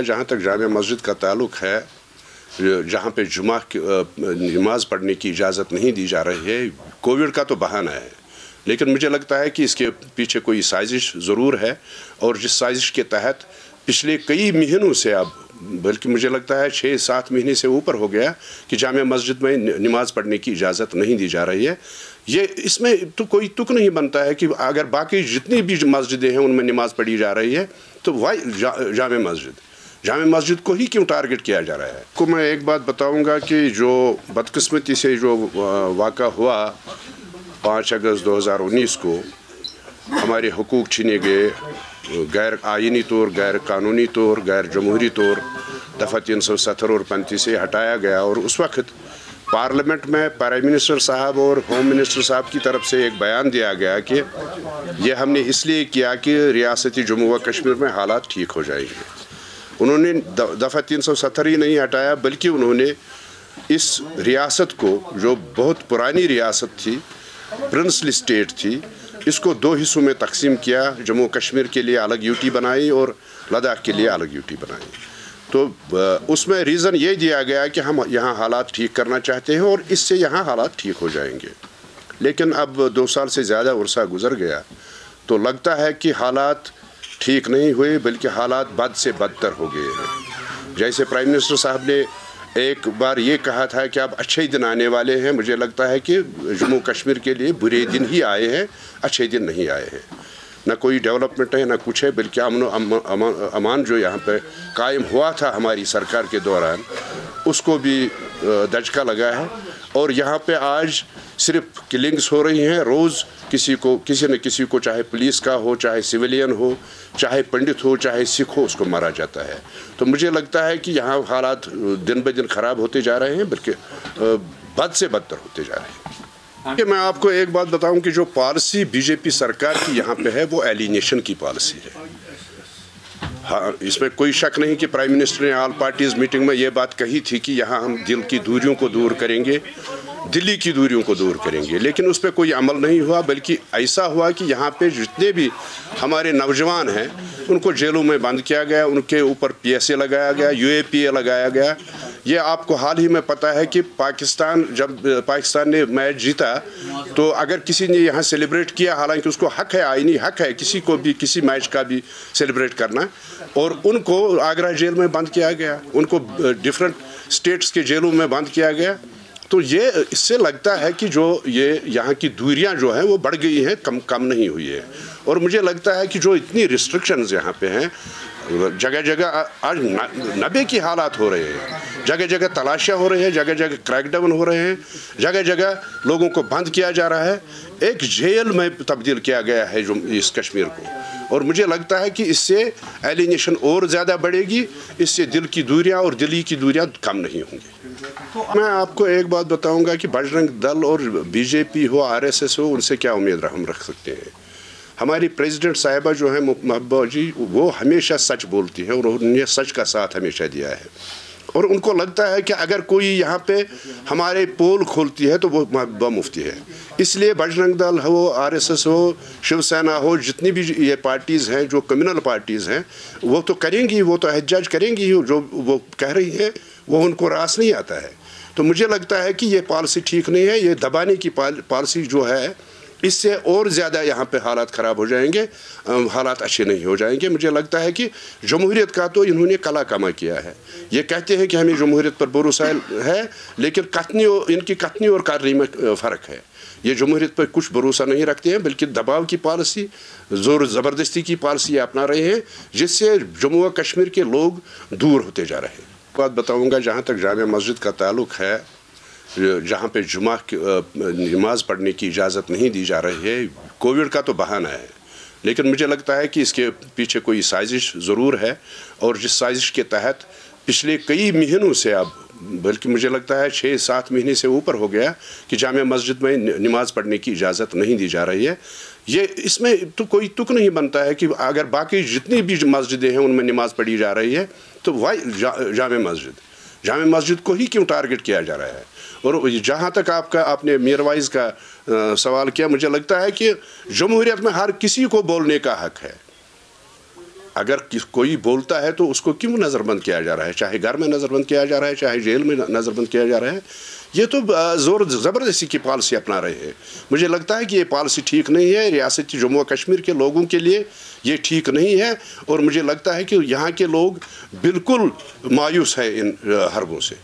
जहाँ तक जामिया मस्जिद का ताल्लुक़ है, जहाँ पे जुमा की नमाज़ पढ़ने की इजाज़त नहीं दी जा रही है, कोविड का तो बहाना है, लेकिन मुझे लगता है कि इसके पीछे कोई साजिश ज़रूर है। और जिस साजिश के तहत पिछले कई महीनों से, अब बल्कि मुझे लगता है 6-7 महीने से ऊपर हो गया कि जामिया मस्जिद में नमाज़ पढ़ने की इजाज़त नहीं दी जा रही है। ये इसमें तो कोई तुक नहीं बनता है कि अगर बाकी जितनी भी मस्जिदें हैं उनमें नमाज़ पढ़ी जा रही है तो वही जामिया मस्जिद को ही क्यों टारगेट किया जा रहा है। को मैं एक बात बताऊंगा कि जो बदकिस्मती से जो वाक़ा हुआ 5 अगस्त 2019 को, हमारे हुकूक छीने गए, गैर आइनी तौर, गैर कानूनी तौर, गैर जमहूरी तौर दफ़ा 370 और 35 से हटाया गया। और उस वक्त पार्लियामेंट में प्राइम मिनिस्टर साहब और होम मिनिस्टर साहब की तरफ से एक बयान दिया गया कि ये हमने इसलिए किया कि रियासती जम्मू व कश्मीर में हालात ठीक हो जाएंगे। उन्होंने दफ़ा 370 ही नहीं हटाया, बल्कि उन्होंने इस रियासत को, जो बहुत पुरानी रियासत थी, प्रिंसली स्टेट थी, इसको 2 हिस्सों में तकसीम किया। जम्मू कश्मीर के लिए अलग यूटी बनाई और लद्दाख के लिए अलग यूटी बनाई। तो उसमें रीज़न ये दिया गया कि हम यहाँ हालात ठीक करना चाहते हैं और इससे यहाँ हालात ठीक हो जाएंगे। लेकिन अब 2 साल से ज़्यादा अरसा गुज़र गया तो लगता है कि हालात ठीक नहीं हुए, बल्कि हालात बद से बदतर हो गए हैं। जैसे प्राइम मिनिस्टर साहब ने एक बार ये कहा था कि अब अच्छे दिन आने वाले हैं, मुझे लगता है कि जम्मू कश्मीर के लिए बुरे दिन ही आए हैं, अच्छे दिन नहीं आए हैं। ना कोई डेवलपमेंट है, ना कुछ है, बल्कि अमान जो यहाँ पे कायम हुआ था हमारी सरकार के दौरान, उसको भी दचका लगा है। और यहाँ पे आज सिर्फ किलिंग्स हो रही हैं रोज़, किसी न किसी को, चाहे पुलिस का हो, चाहे सिविलियन हो, चाहे पंडित हो, चाहे सिख हो, उसको मारा जाता है। तो मुझे लगता है कि यहाँ हालात दिन ब दिन ख़राब होते जा रहे हैं, बल्कि बद से बदतर होते जा रहे हैं। कि मैं आपको एक बात बताऊं कि जो पॉलिसी बीजेपी सरकार की यहाँ पे है, वो एलिनेशन की पॉलिसी है। हाँ, इसमें कोई शक नहीं कि प्राइम मिनिस्टर ने ऑल पार्टीज़ मीटिंग में ये बात कही थी कि यहाँ हम दिल की दूरियों को दूर करेंगे, दिल्ली की दूरियों को दूर करेंगे, लेकिन उस पर कोई अमल नहीं हुआ। बल्कि ऐसा हुआ कि यहाँ पे जितने भी हमारे नौजवान हैं उनको जेलों में बंद किया गया, उनके ऊपर PSA लगाया गया, UAPA लगाया गया। ये आपको हाल ही में पता है कि जब पाकिस्तान ने मैच जीता तो अगर किसी ने यहाँ सेलिब्रेट किया, हालांकि उसको हक है, आईनी हक है किसी को भी किसी मैच का भी सेलिब्रेट करना, और उनको आगरा जेल में बंद किया गया, उनको डिफरेंट स्टेट्स के जेलों में बंद किया गया। तो ये इससे लगता है कि जो ये यहाँ की दूरियां जो हैं वो बढ़ गई हैं, कम नहीं हुई है। और मुझे लगता है कि जो इतनी रिस्ट्रिक्शंस यहाँ पे हैं, जगह जगह आज नबे की हालात हो रहे हैं, जगह जगह तलाशियाँ हो रही हैं, जगह जगह क्रैकडाउन हो रहे हैं, जगह जगह लोगों को बंद किया जा रहा है, एक जेल में तब्दील किया गया है जो इस कश्मीर को। और मुझे लगता है कि इससे एलिनेशन और ज़्यादा बढ़ेगी, इससे दिल की दूरियाँ और दिली की दूरियाँ कम नहीं होंगी। मैं आपको एक बात बताऊंगा कि बजरंग दल और BJP हो, RSS हो, उनसे क्या उम्मीद हम रख सकते हैं। हमारी प्रेसिडेंट साहिबा जो है महबूबा जी, वो हमेशा सच बोलती है और उन्होंने सच का साथ हमेशा दिया है। और उनको लगता है कि अगर कोई यहाँ पे हमारे पोल खोलती है तो वो महबूबा मुफ्ती है। इसलिए बजरंग दल हो, RSS हो, शिवसेना हो, जितनी भी ये पार्टीज़ हैं जो कम्युनल पार्टीज़ हैं, वो तो करेंगी, वो तो एहतजाज करेंगी, जो वो कह रही हैं वो उनको रास नहीं आता है। तो मुझे लगता है कि ये पॉलिसी ठीक नहीं है, ये दबाने की पॉलिसी जो है, इससे और ज़्यादा यहाँ पे हालात ख़राब हो जाएंगे, हालात अच्छे नहीं हो जाएंगे। मुझे लगता है कि जमहूरियत का तो इन्होंने कला कमा किया है। ये कहते हैं कि हमें जमहूरियत पर भरोसा है, लेकिन इनकी कथनी और करनी में फ़र्क है। ये जमहूरियत पर कुछ भरोसा नहीं रखते हैं, बल्कि दबाव की पॉलिसी, ज़ोर ज़बरदस्ती की पॉलिसी अपना रहे हैं, जिससे जम्मू व कश्मीर के लोग दूर होते जा रहे हैं। बात बताऊँगा, जहाँ तक जामिया मस्जिद का ताल्लुक़ है, जहाँ पे जुमा की नमाज़ पढ़ने की इजाज़त नहीं दी जा रही है, कोविड का तो बहाना है, लेकिन मुझे लगता है कि इसके पीछे कोई साजिश ज़रूर है। और जिस साजिश के तहत पिछले कई महीनों से, अब बल्कि मुझे लगता है 6-7 महीने से ऊपर हो गया कि जामिया मस्जिद में नमाज़ पढ़ने की इजाज़त नहीं दी जा रही है। ये इसमें तो कोई तुक नहीं बनता है कि अगर बाकी जितनी भी मस्जिदें हैं उनमें नमाज़ पढ़ी जा रही है तो वही जामिया मस्जिद को ही क्यों टारगेट किया जा रहा है। और जहाँ तक आपने मीरवाइज़ का सवाल किया, मुझे लगता है कि जमहूरियत में हर किसी को बोलने का हक है। اگر کوئی بولتا ہے تو اس کو کیوں نظر بند کیا جا رہا ہے، چاہے گھر میں نظر بند کیا جا رہا ہے، چاہے جیل میں نظر بند کیا جا رہا ہے. یہ تو زور زبردستی کی پالیسی اپنا رہے ہیں. مجھے لگتا ہے کہ یہ پالیسی ٹھیک نہیں ہے. ریاست جموں و کشمیر کے لوگوں کے لیے یہ ٹھیک نہیں ہے، اور مجھے لگتا ہے کہ یہاں کے لوگ بالکل مایوس ہیں ان حربوں سے.